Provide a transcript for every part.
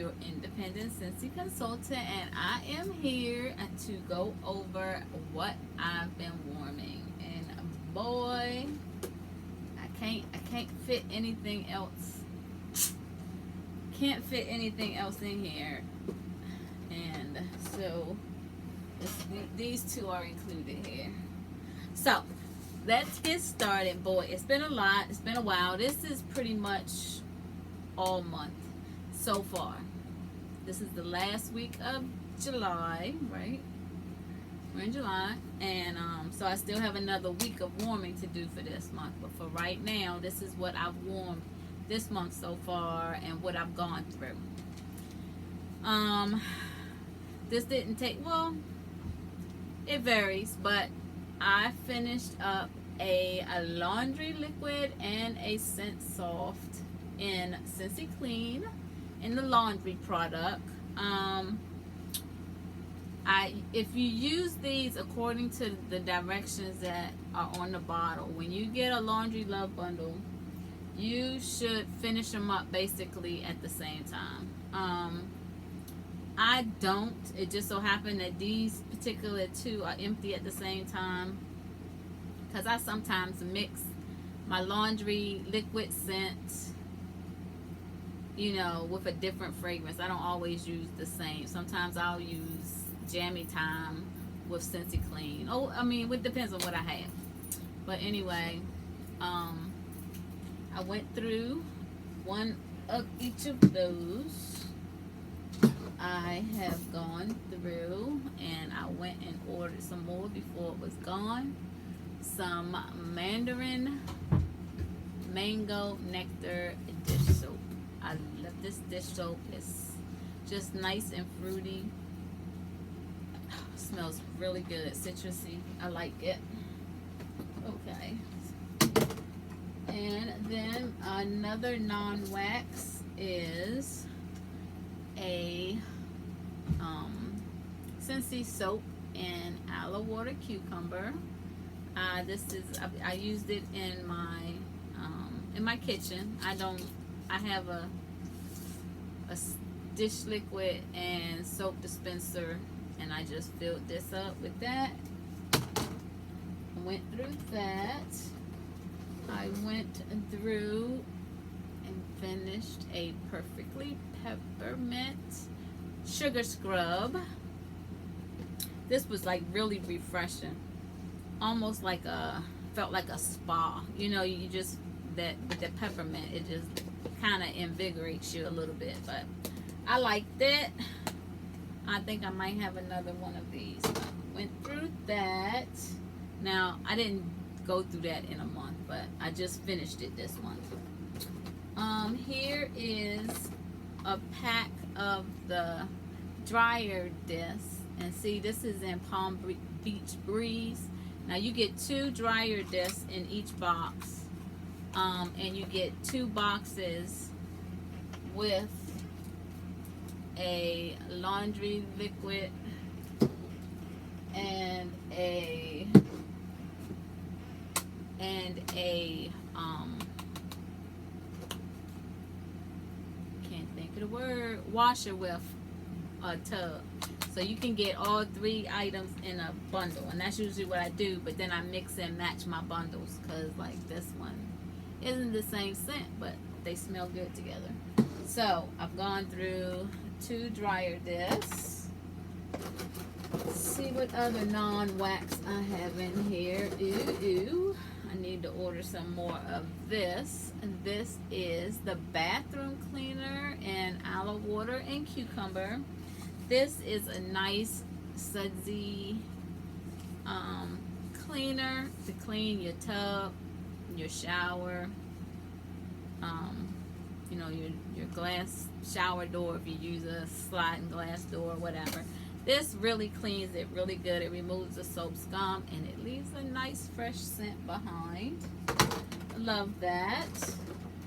your independent Scentsy consultant, and I am here to go over what I've been warming. And boy, I can't fit anything else. Can't fit anything else in here, and so these two are included here. So let's get started. Boy, it's been a lot. It's been a while. This is pretty much all month so far. This is the last week of July, right? We're in July, and so I still have another week of warming to do for this month. But for right now, this is what I've warmed this month so far and what I've gone through. This didn't take, well, it varies, but I finished up a laundry liquid and a scent soft in Scentsy Clean in the laundry product. If you use these according to the directions that are on the bottle, when you get a Laundry Love bundle, you should finish them up basically at the same time. I don't. It just so happened that these particular two are empty at the same time because I sometimes mix my laundry liquid scent, with a different fragrance. I don't always use the same. Sometimes I'll use Jammy Time with Scentsy Clean. It depends on what I have. But anyway, I went through one of each of those. I have gone through and I went and ordered some more before it was gone. Some Mandarin Mango Nectar dish soap. I love this dish soap. It's just nice and fruity. Smells really good, citrusy. I like it. Okay. And then another non-wax is a Scentsy soap and aloe water cucumber. I used it in my kitchen. I have a dish liquid and soap dispenser, and I just filled this up with that. I went through that. I went through and finished a Perfectly Peppermint sugar scrub. This was like really refreshing, almost like felt like a spa. You just with the peppermint, it just kind of invigorates you a little bit. But I liked it. I think I might have another one of these. Went through that. Now I didn't go through that in a month, but I just finished it this month. Here is a pack of the dryer discs, and see, this is in Palm Beach Breeze. Now you get 2 dryer discs in each box, and you get 2 boxes with a laundry liquid and a can't think of the word, washer with a tub. So you can get all 3 items in a bundle, and that's usually what I do. But then I mix and match my bundles, because like this one isn't the same scent, but they smell good together. So I've gone through 2 dryer discs. Let's see what other non-wax I have in here. I need to order some more of this. And this is the bathroom cleaner in aloe water and cucumber. This is a nice sudsy cleaner to clean your tub, your shower, your glass shower door if you use a sliding glass door or whatever. This really cleans it really good. It removes the soap scum and it leaves a nice fresh scent behind. Love that.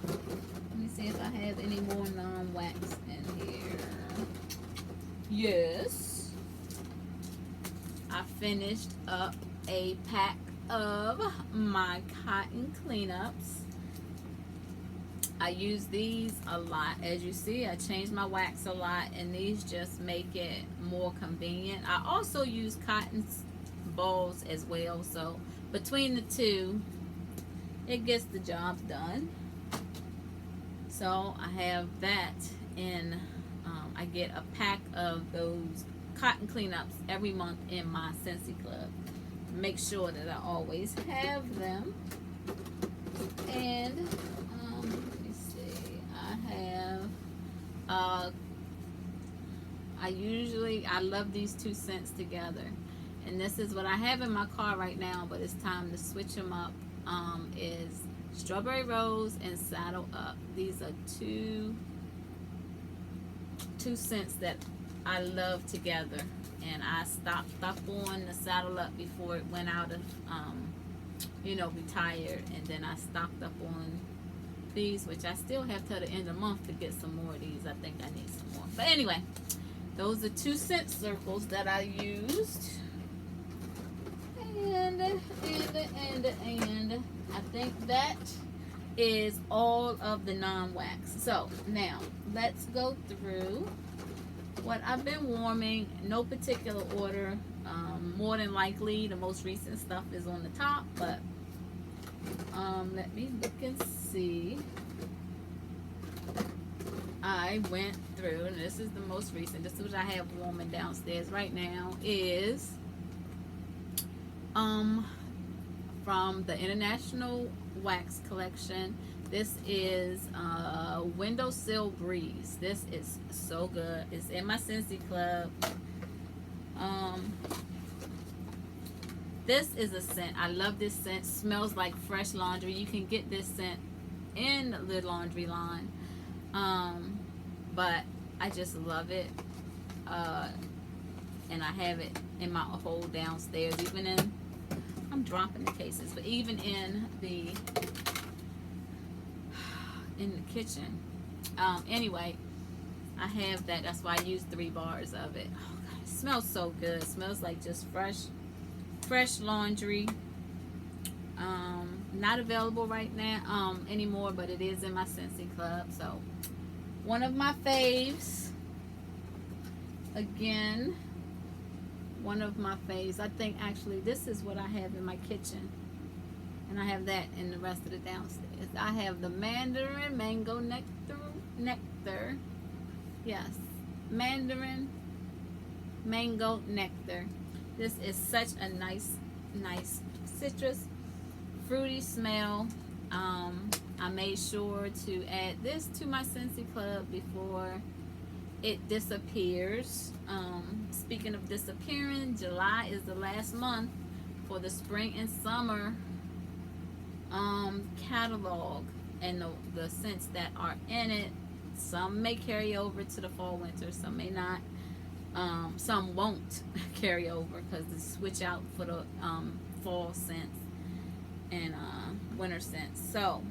Let me see if I have any more non-wax in here. Yes. I finished up a pack of my cotton cleanups. I use these a lot. As you see, I change my wax a lot, and these just make it more convenient. I also use cotton balls as well, so between the two, it gets the job done. So I have that in, I get a pack of those cotton cleanups every month in my Scentsy Club. Make sure that I always have them. And let me see, I have I love these two scents together, and this is what I have in my car right now, but it's time to switch them up. Is Strawberry Rose and Saddle Up. These are two scents that I love together, and I stocked up on the Saddle Up before it went out of retired, and then I stocked up on these, which I still have till the end of the month to get some more of these. I think I need some more, but anyway, those are two scent circles that I used, and I think that is all of the non-wax. So now let's go through what I've been warming. No particular order. More than likely the most recent stuff is on the top, but let me look and see. I went through, and this is the most recent. This is what I have warming downstairs right now, is from the International Wax Collection. This is Windowsill Breeze. This is so good. It's in my Scentsy Club. This is a scent. I love this scent. Smells like fresh laundry. You can get this scent in the laundry line. But I just love it. And I have it in my whole downstairs. Even in, I'm dropping the cases, but even in the kitchen. Anyway, I have that. That's why I use 3 bars of it. Oh God, it smells so good. It smells like just fresh laundry. Not available right now anymore, but it is in my Scentsy Club. So one of my faves. Again, one of my faves. I think actually this is what I have in my kitchen, and I have that in the rest of the downstairs. I have the Mandarin Mango Nectar. Yes, Mandarin Mango Nectar. This is such a nice citrus, fruity smell. I made sure to add this to my Scentsy Club before it disappears. Speaking of disappearing, July is the last month for the spring and summer catalog, and the scents that are in it. Some may carry over to the fall winter, some may not. Some won't carry over because they switch out for the fall scents and winter scents. So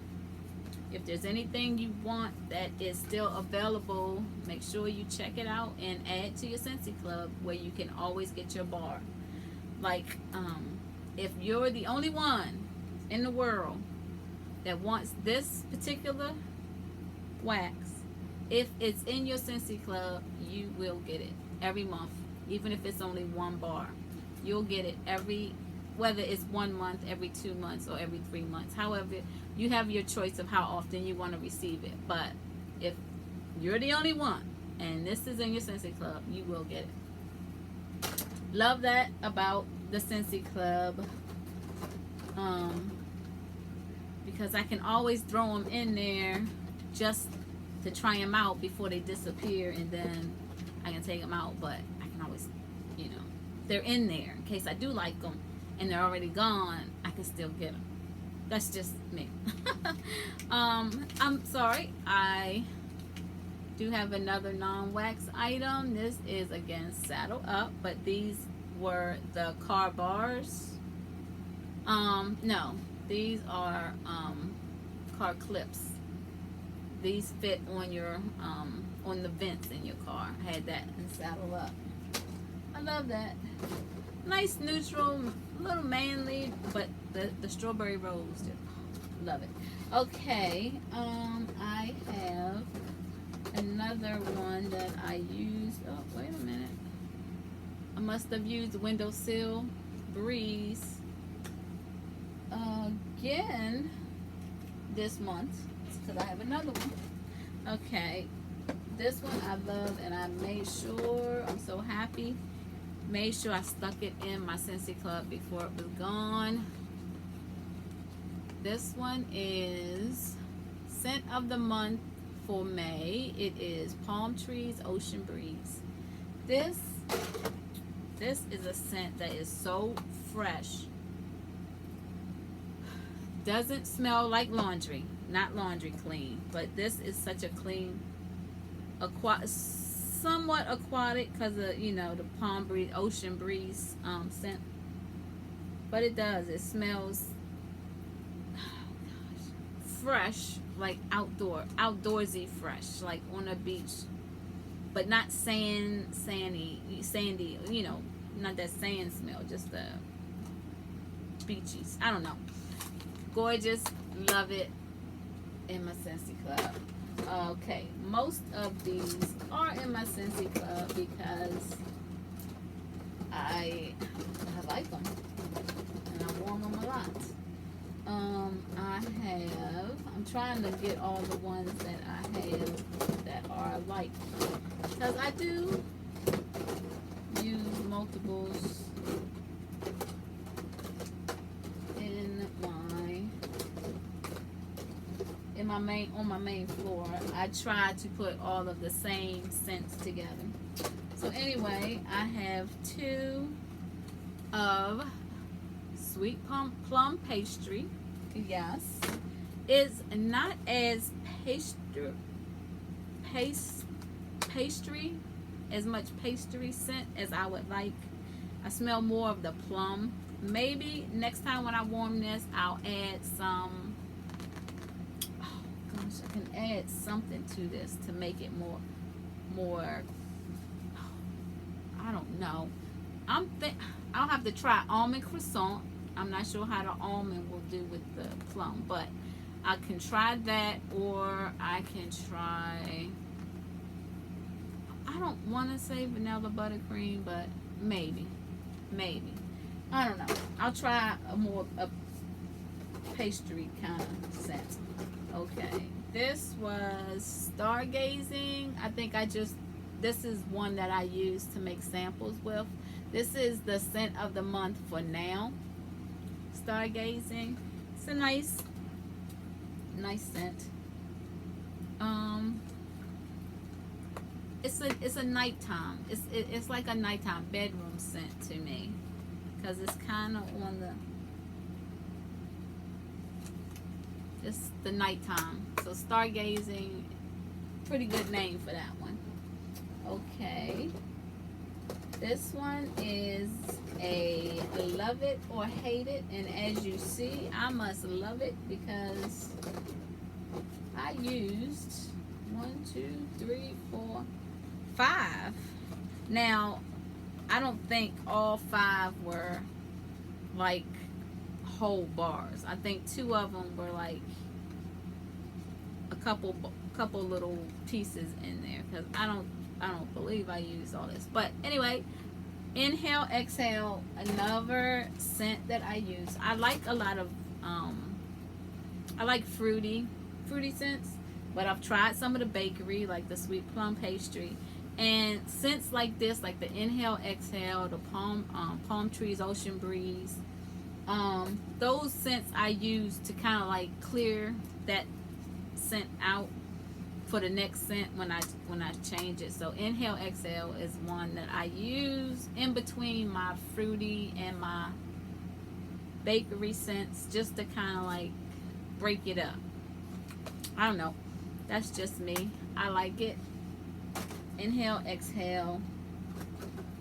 if there's anything you want that is still available, make sure you check it out and add to your Scentsy Club, where you can always get your bar. Like if you're the only one in the world that wants this particular wax, if it's in your Scentsy Club, you will get it every month. Even if it's only 1 bar, you'll get it whether it's 1 month, every 2 months, or every 3 months. However, you have your choice of how often you want to receive it. But if you're the only one and this is in your Scentsy Club, you will get it. Love that about the Scentsy Club, because I can always throw them in there just to try them out before they disappear, and then I can take them out. But I can always, they're in there in case I do like them and they're already gone. I can still get them. That's just me. I'm sorry, I do have another non-wax item. This is again Saddle Up, but these were the car bars. No, these are car clips. These fit on your on the vents in your car. I had that in Saddle Up. I love that. Nice neutral, a little manly, but the Strawberry Rose, Love it. Okay, I have another one that I used. Oh, wait a minute. I must have used Windowsill Breeze again this month because I have another one. Okay, this one I love, and I made sure, I'm so happy, made sure I stuck it in my Scentsy Club before it was gone. This one is scent of the month for May. It is Palm Trees Ocean Breeze. This is a scent that is so fresh. Doesn't smell like laundry, not laundry clean, but this is such a clean, somewhat aquatic because of, you know, the palm breeze, ocean breeze scent. But it smells fresh, like outdoorsy fresh, like on a beach, but not sandy, you know, not that sand smell, just the beachy. I don't know. Gorgeous, love it in my Scentsy Club. Okay, most of these are in my Scentsy Club because I like them and I warm them a lot. I'm trying to get all the ones that I have that are alike because I do use multiples on my main floor. I try to put all of the same scents together. So anyway, I have two of Sweet Plum Pastry. Yes, it's not as pastry as much pastry scent as I would like. I smell more of the plum. Maybe next time when I warm this, I'll add some. Oh gosh, I can add something to this to make it more. I don't know. I'll have to try almond croissant. I'm not sure how the almond will do with the plum, but I can try that, or I can try, I don't want to say vanilla buttercream, but maybe. I don't know. I'll try a pastry kind of scent. Okay. This was Stargazing. I think this is one that I use to make samples with. This is the scent of the month for now. Stargazing. It's a nice scent. It's a nighttime. It's like a nighttime bedroom scent to me, because it's kind of on just the nighttime. So Stargazing, pretty good name for that one. Okay. This one is a love it or hate it, and as you see, I must love it because I used 1, 2, 3, 4, 5. Now, I don't think all 5 were like whole bars. I think 2 of them were like a couple little pieces in there, because I don't believe I used all this. But anyway, Inhale Exhale, another scent that I use. I like a lot of I like fruity scents, but I've tried some of the bakery, like the Sweet Plum Pastry, and scents like this, like the Inhale Exhale, the Palm Trees Ocean Breeze, those scents I use to kind of like clear that scent out for the next scent when I change it. So Inhale Exhale is one that I use in between my fruity and my bakery scents, just to kind of like break it up. I don't know, that's just me. I like it. Inhale Exhale.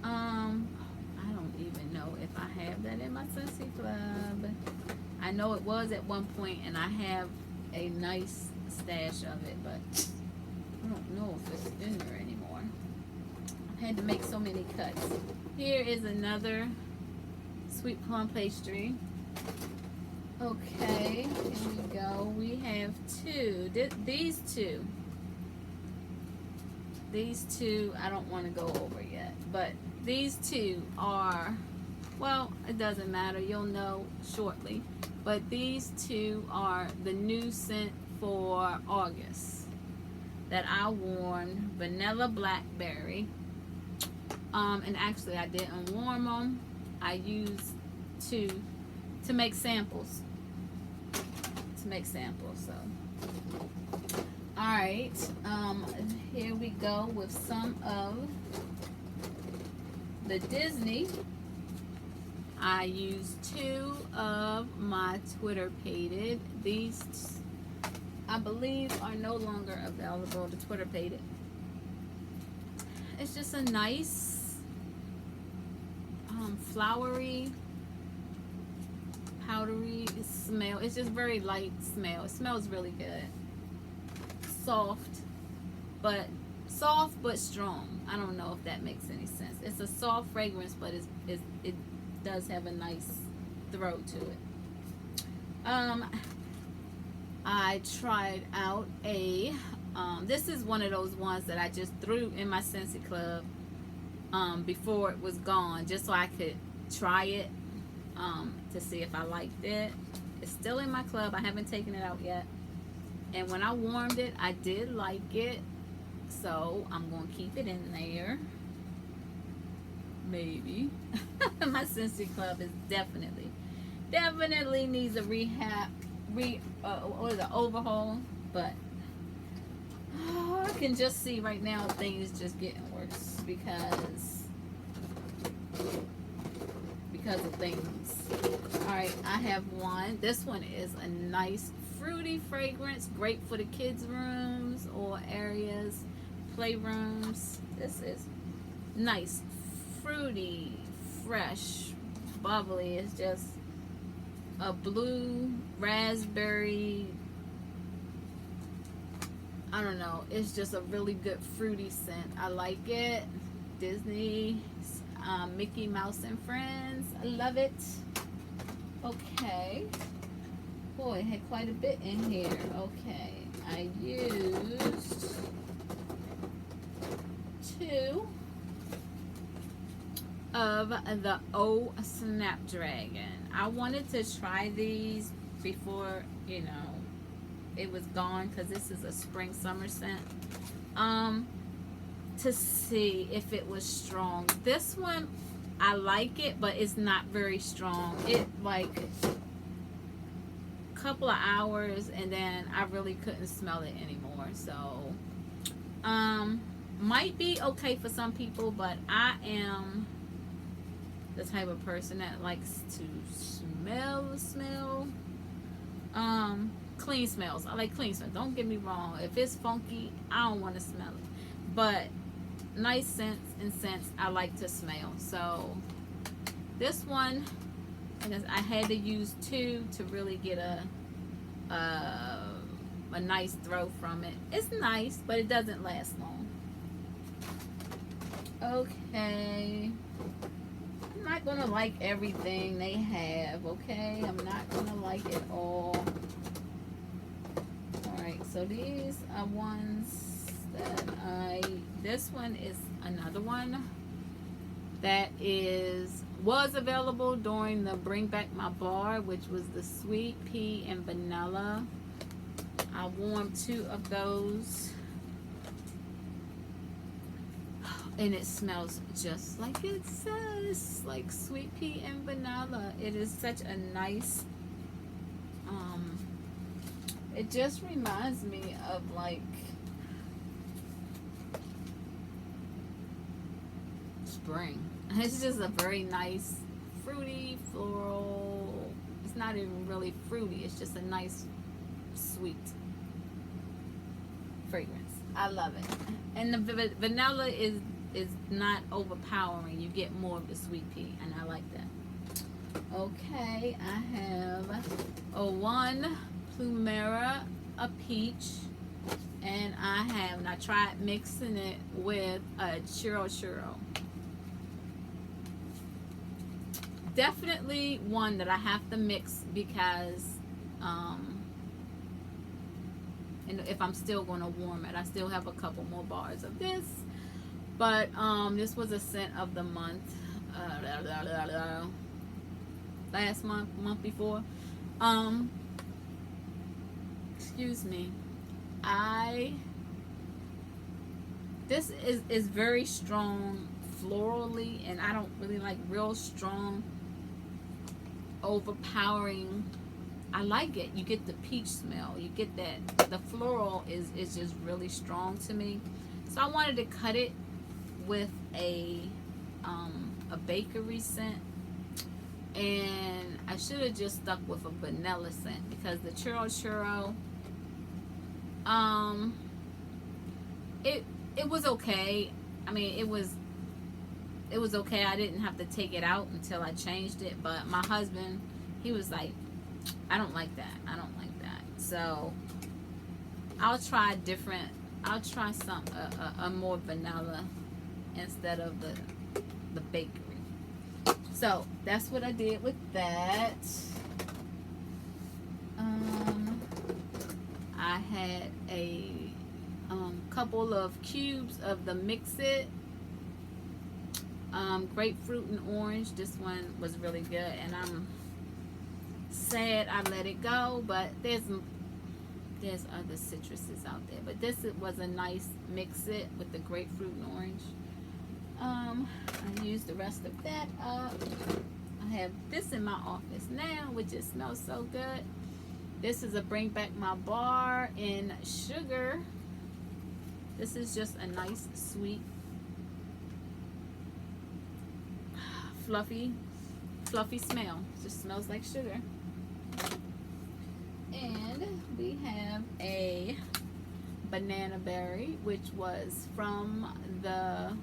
I don't even know if I have that in my Scentsy Club. I know it was at one point, and I have a nice stash of it, but I don't know if it's in there anymore. I've had to make so many cuts. Here is another Sweet Plum Pastry. Okay, here we go. We have two. These two. These two I don't want to go over yet, but these two are, well, it doesn't matter. You'll know shortly. But these two are the new scent for August that I worn, Vanilla Blackberry. And actually I didn't warm them. I used two to make samples. So alright, here we go with some of the Disney. I used two of my Twitter pated. These, I believe, are no longer available, the Twitter pated. It's just a nice flowery, powdery smell. It's just very light smell. It smells really good. Soft but strong. I don't know if that makes any sense. It's a soft fragrance, but it does have a nice throat to it. I tried out a this is one of those ones that I just threw in my Scentsy Club before it was gone, just so I could try it to see if I liked it. It's still in my club. I haven't taken it out yet. And when I warmed it, I did like it. So I'm going to keep it in there. Maybe. My Scentsy Club is definitely needs a overhaul. But I can just see right now things just getting worse because of things. Alright, I have one. This one is a nice fruity fragrance, great for the kids' rooms or areas, playrooms. This is nice, fruity, fresh, bubbly. It's just a blue raspberry, I don't know, it's just a really good fruity scent. I like it. Disney, Mickey Mouse and Friends. I love it. Okay. Boy, it had quite a bit in here. Okay. I used two of the O Snapdragon. I wanted to try these before, you know, it was gone, because this is a spring summer scent. To see if it was strong. This one, I like it, but it's not very strong. It like a couple of hours and then I really couldn't smell it anymore. So might be okay for some people, but I am the type of person that likes to smell the smell. Clean smells. I like clean smells. Don't get me wrong. If it's funky, I don't want to smell it. But nice scents and scents I like to smell. So this one, I had to use two to really get a nice throw from it. It's nice, but it doesn't last long. Okay, I'm not gonna like everything they have. Okay, I'm not gonna like it all. Alright, so these are ones that this one is another one that was available during the Bring Back My Bar, which was the Sweet Pea and Vanilla. I warmed two of those, and it smells just like it says, like Sweet Pea and Vanilla. It is such a nice, it just reminds me of like spring. It's just a very nice fruity floral. It's not even really fruity. It's just a nice sweet fragrance. I love it. And the vanilla is not overpowering. You get more of the sweet pea, and I like that. Okay, I have a one Plumera, a peach, and I tried mixing it with a churro. Definitely one that I have to mix because And if I'm still going to warm it, I still have a couple more bars of this. But this was a scent of the month. Last month before. Excuse me. This is very strong florally, and I don't really like real strong, overpowering. I like it. You get the peach smell. You get that. The floral is just really strong to me. So I wanted to cut it with a bakery scent, and I should have just stuck with a vanilla scent, because the churro it was okay. I mean, it was okay. I didn't have to take it out until I changed it, but my husband, he was like, I don't like that. I don't like that. So I'll try some a more vanilla instead of the bakery. So that's what I did with that. I had a couple of cubes of the Mix It grapefruit and orange. This one was really good, and I'm sad I let it go, but there's other citruses out there, but this was a nice Mix It with the grapefruit and orange. I used the rest of that up. I have this in my office now, which just smells so good. This is a Bring Back My Bar in sugar. This is just a nice, sweet, fluffy smell. It just smells like sugar. And we have a banana berry, which was from the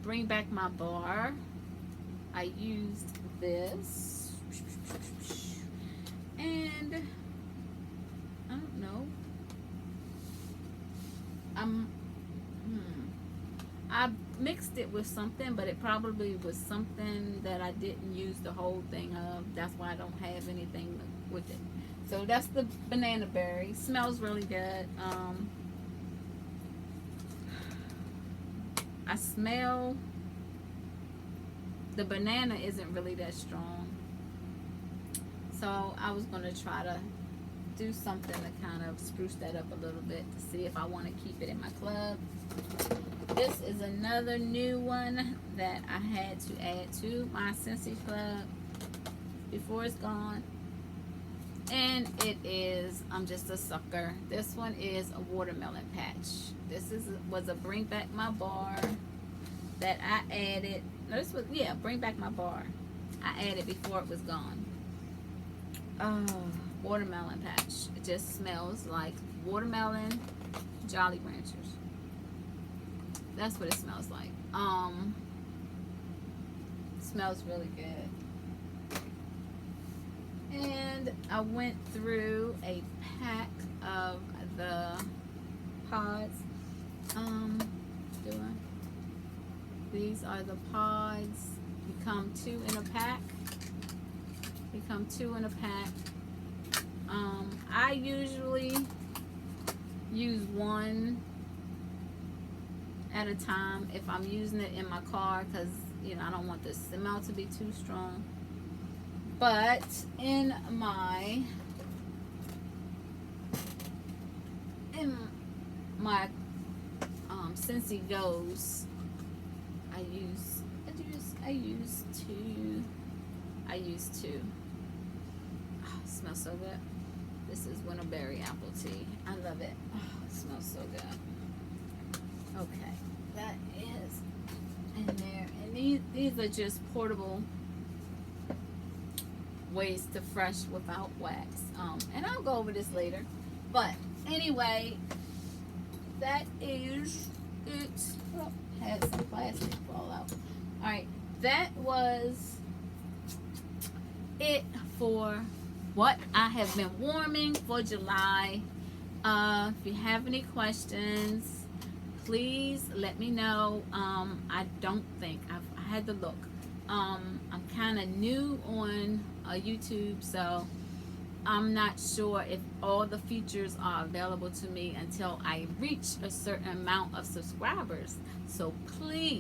Bring Back My Bar. I used this, and I don't know. I mixed it with something, but it probably was something that I didn't use the whole thing of. That's why I don't have anything with it. So that's the banana berry. Smells really good. I smell the banana isn't really that strong. So I was going to try to do something to kind of spruce that up a little bit to see if I want to keep it in my club. This is another new one that I had to add to my Scentsy Club before it's gone. And it is, I'm just a sucker. This one is a watermelon patch. This was a Bring Back My Bar that I added. No, this was, yeah, Bring Back My Bar. I added before it was gone. Watermelon patch. It just smells like watermelon Jolly Ranchers. That's what it smells like. Smells really good. And I went through a pack of the pods. These are the pods. You come 2 in a pack. I usually use 1 at a time if I'm using it in my car, because you know I don't want the smell to be too strong. But in my Scentsy Goes, I use 2. Oh, it smells so good. This is Winterberry Apple Tea. I love it. Oh, it smells so good. Okay, that is in there. And these are just portable ways to fresh without wax. And I'll go over this later. But anyway, that is it. Oh, had some plastic fall out. Alright, that was it for what I have been warming for July. If you have any questions, please let me know. I don't think I had to look. I'm kind of new on YouTube, so I'm not sure if all the features are available to me until I reach a certain amount of subscribers. So please